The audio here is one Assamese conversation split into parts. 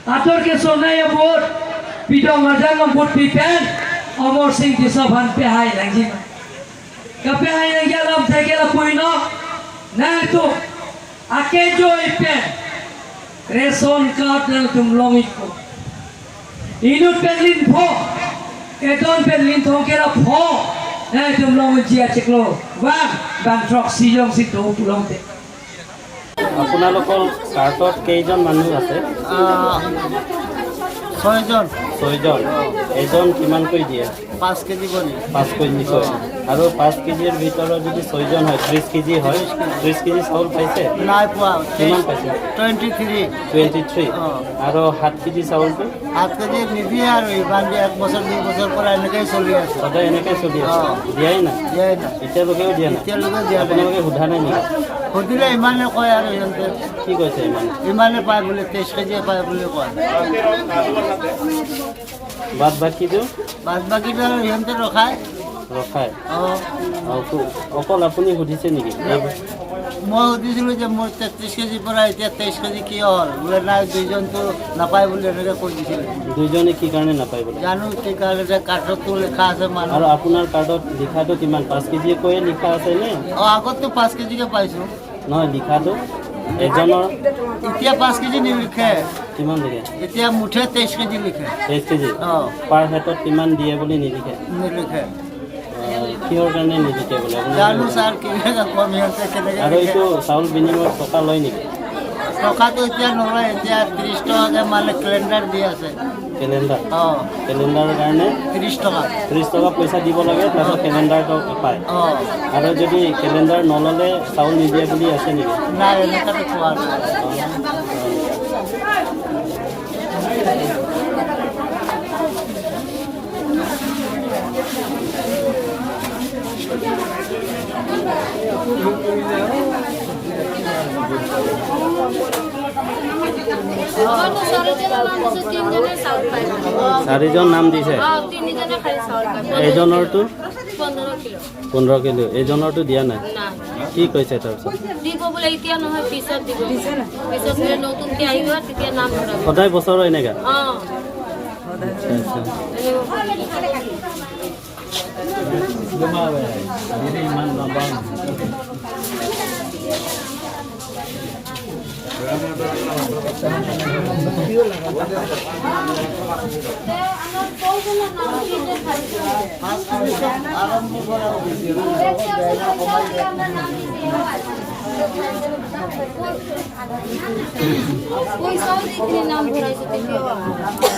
Atur ke sonai abot bidang madang abot pipen Amor Singh disaban pehai lagi. Kapehai lagi alam tegela puino na itu akejo ipen reson card nang tumlong iko. Inut penlin pho kedon penlin thongkela pho na tumlong jia cheklo bang trok sijong situ pulong te. আপোনালোকৰ কাৰ্টত কেইজন মানুহ আছে? 6জন। 6জন। এজন কিমানকৈ দিয়ে? 5 কেজি কৰি। 5 কেজি কৈ। আৰু 5 কেজিৰ ভিতৰত যদি 6জন হয় 30 কেজি হয় 30 কেজি চাউল পাইছে? নাই পোৱা। কিমান পাইছে? 23। 23। আৰু 7 কেজি চাউলটো? 7 কেজি নিদিয়ে আৰু ইমান দিয়ে 1 বছৰ 2 বছৰ পৰা এনেকৈ চলি আছে। সদায় এনেকৈ চলি আছে? দিয়াই নাই? দিয়াই নাই। এতিয়ালৈকেও দিয়া নাই? এতিয়ালৈকে দিয়া নাই। আপোনালোকে সোধা নাই নেকি? সুধিলে ইমানে কয় আৰু সিহঁতে। কি কৈছে ইমান? ইমানে পায় বুলি 23 কেজি পায় বুলি কয়। বাদ বাকীটো? বাদ বাকীটো আৰু সিহঁতে ৰখায়। ৰখায়? অকল আপুনি সুধিছে নেকি? মই সুধিছিলোঁ যে মোৰ 33 কেজিৰ পৰা এতিয়া 23 কেজি কিয় হ'ল? বোলে নাই 2জনটো নাপায় বুলি এনেকৈ কৈ দিছিলে। 2জনে কি কাৰণে নাপায় বোলে? জানো কি কাৰণে যে কাৰ্ডতো লিখা আছে মানুহ। আৰু আপোনাৰ কাৰ্ডত লিখাটো কিমান? 5 কেজি কৈয়ে লিখা আছে নে? আগততো 5 কেজিকে পাইছোঁ। নহয় লিখাটো এজনৰ এতিয়া 5 কেজি নিলিখে। কিমান লিখে? এতিয়া মুঠে 23 কেজি লিখে। 23 কেজি? পাৰ হেডত কিমান দিয়ে বুলি নিলিখে? নিলিখে। কিহৰ কাৰণে নিলিখে বোলে? জানো ছাৰ কেনেকৈ কম সিহঁতে কেনেকৈ। আৰু এইটো চাউল বিনিময়ত টকা লয় নেকি? টকাটো এতিয়া নলয়। এতিয়া 30 টকাকৈ মানে কেলেণ্ডাৰ দি আছে। কেলেণ্ডাৰ? কেলেণ্ডাৰৰ কাৰণে 30 টকা। 30 টকা পইচা দিব লাগে তাৰপিছত কেলেণ্ডাৰটো পায়। আৰু যদি কেলেণ্ডাৰ নল'লে চাউল নিদিয়ে বুলি আছে নেকি? নাই এনেকুৱাটো পোৱা নাই। চাৰিজন নাম দিছে? এজনৰটো 15 কিলো। এজনৰটো দিয়া নাই? কি কৈছে তাৰপিছত? সদায় বছৰৰ এনেকা?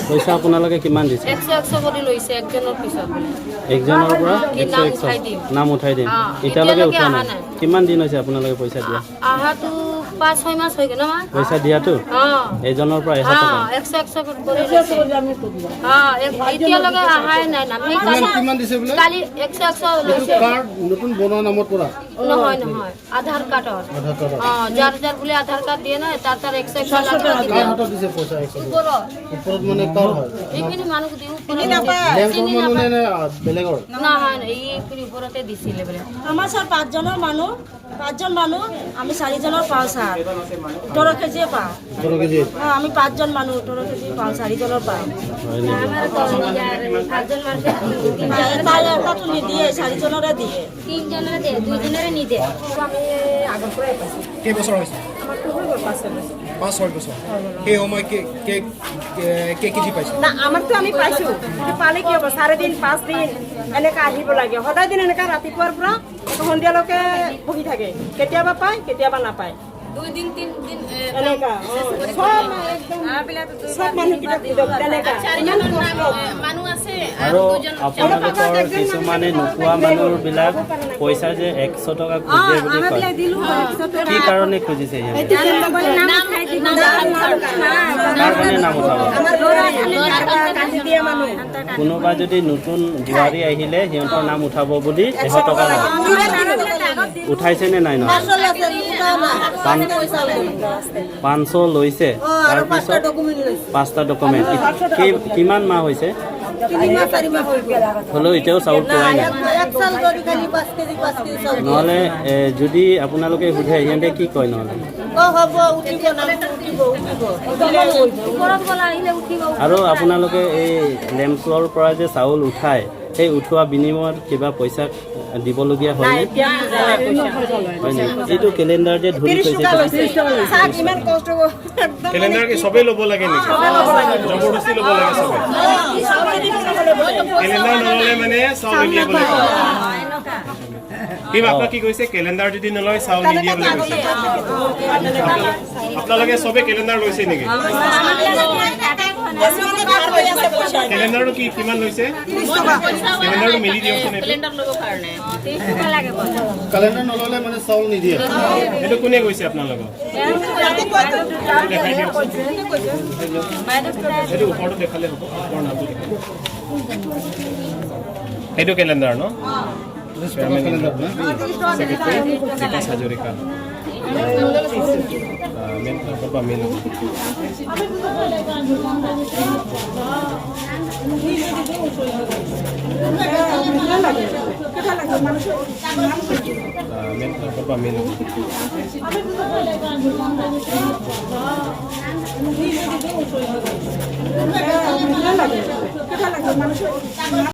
পইচা আপোনালোকে কিমান দিছে? 100 কৰি লৈছে একজনৰ পিছত। একজনৰ পৰা 100 নাম উঠাই দিম। এতিয়ালৈকে উঠা নাই? কিমান দিন হৈছে আপোনালোকে পইচা দিয়া? আহাটো 5-6 মাস হৈ গ'ল না। পইচা দিয়াটো? এজনৰ পৰা 1000 টকা? 100 কৰি লৈছে। এতিয়ালৈকে আহাই নাই নাম। কিমান দিছে বোলে? কালি 100 লৈছে। কাৰ্ড নতুন বনোৱা নামত পৰা? নহয় আধাৰ কাৰ্ডৰ। যাৰ বোলে আধাৰ কাৰ্ড দিয়ে না তাৰ 100 কাৰ হাতত দিছে পইচা? ওপৰত মানে কাৰ হয়? এইখিনি মানুহ দিও বেংকৰ মানুহ নে বেলেগৰ? নহয় এইখিনি ওপৰতে দিছিলে বোলে। আমাৰ স্যাৰ 5জন মানুহ আমি 4জনৰ পাওঁ স্যার 18 কেজিয়ে পাওঁ। 18 কেজি? আমি 5জন মানুহ 18 কেজি পাওঁ 4জনৰ পাওঁ। তাতো নিদিয়ে 4জনৰে দিয়ে। 3জনৰে দিয়ে 2জনৰে নিদিয়ে। আমি আগৰ পৰাই পাইছোঁ। কেইবছৰ হৈছে? আমাৰ তো হৈ গ'ল 5 বছৰ। 5-6 বছৰ। সেই সময় কেজি পাইছে? না আমাৰতো আমি পাইছোঁ। কিন্তু পালে কি হ'ব 4 দিন 5 দিন এনেকৈ আহিব লাগে। সদায় দিন এনেকৈ ৰাতিপুৱাৰ পৰা সন্ধিয়ালৈকে বহি থাকে। কেতিয়াবা পায় কেতিয়াবা নাপায়। 2 দিন 3 দিন এনেকা সব মানুহকেইটা তেনেকা মানুহ আছে। আৰু আপোনালোকৰ কিছুমানে নোপোৱা মানুহবিলাক পইচা যে 100 টকা খুজে বুলি কয়, কি কাৰণে খুজিছে সিহঁতে? তাৰ কাৰণে নাম উঠাব? কোনোবা যদি নতুন বোৱাৰী আহিলে সিহঁতৰ নাম উঠাব বুলি 100 টকা লয়। উঠাইছে নে নাই? নহয় 500 লৈছে। তাৰপিছত 5টা ডকুমেণ্ট। কিমান মাহ হৈছে? হ'লেও এতিয়াও চাউল পোৱাই নাই এক চাল ধৰি খালি 5 কেজি চাউল নহ'লে যদি আপোনালোকে সোধে সিহঁতে কি কয় নহ'লে হ'ব উঠিব ওপৰত গ'লা আহিলে উঠিব আৰু আপোনালোকে এই লেম্পৰ পৰা যে চাউল উঠায় সেই উঠোৱা বিনিময়ত কিবা পইচা দিবলগীয়া হয় নে হয় নেকি এইটো কেলেণ্ডাৰ যে ধৰি থৈছে ইমান কষ্ট একদম কেলেণ্ডাৰ কি চবেই ল'ব লাগে নেকি জবৰদস্তি ল'ব লাগে চবে কেলেণ্ডাৰ নল'লে মানে চাউল নিদিয়ে বুলি কয় কি আপোনাক কি কৈছে কেলেণ্ডাৰ যদি নলয় চাউল নিদিয়ে বুলি কৈছে আপোনালোকে চবে কেলেণ্ডাৰ লৈছে নেকি কেলেণ্ডাৰটো কি কিমান লৈছে কেলেণ্ডাৰটো মিলি দিয়কচোন কেলেণ্ডাৰ নল'লে মানে চাউল নিদিয়ে এইটো কোনে কৈছে আপোনালোকক দেখাই দিয়কচোন সেইটো ওপৰটো দেখালে হ'ব ওপৰৰ নামটো দেখাই সেইটো কেলেণ্ডাৰ ন বিকাশ হাজৰিকা মেন পৰা মেইন মেইন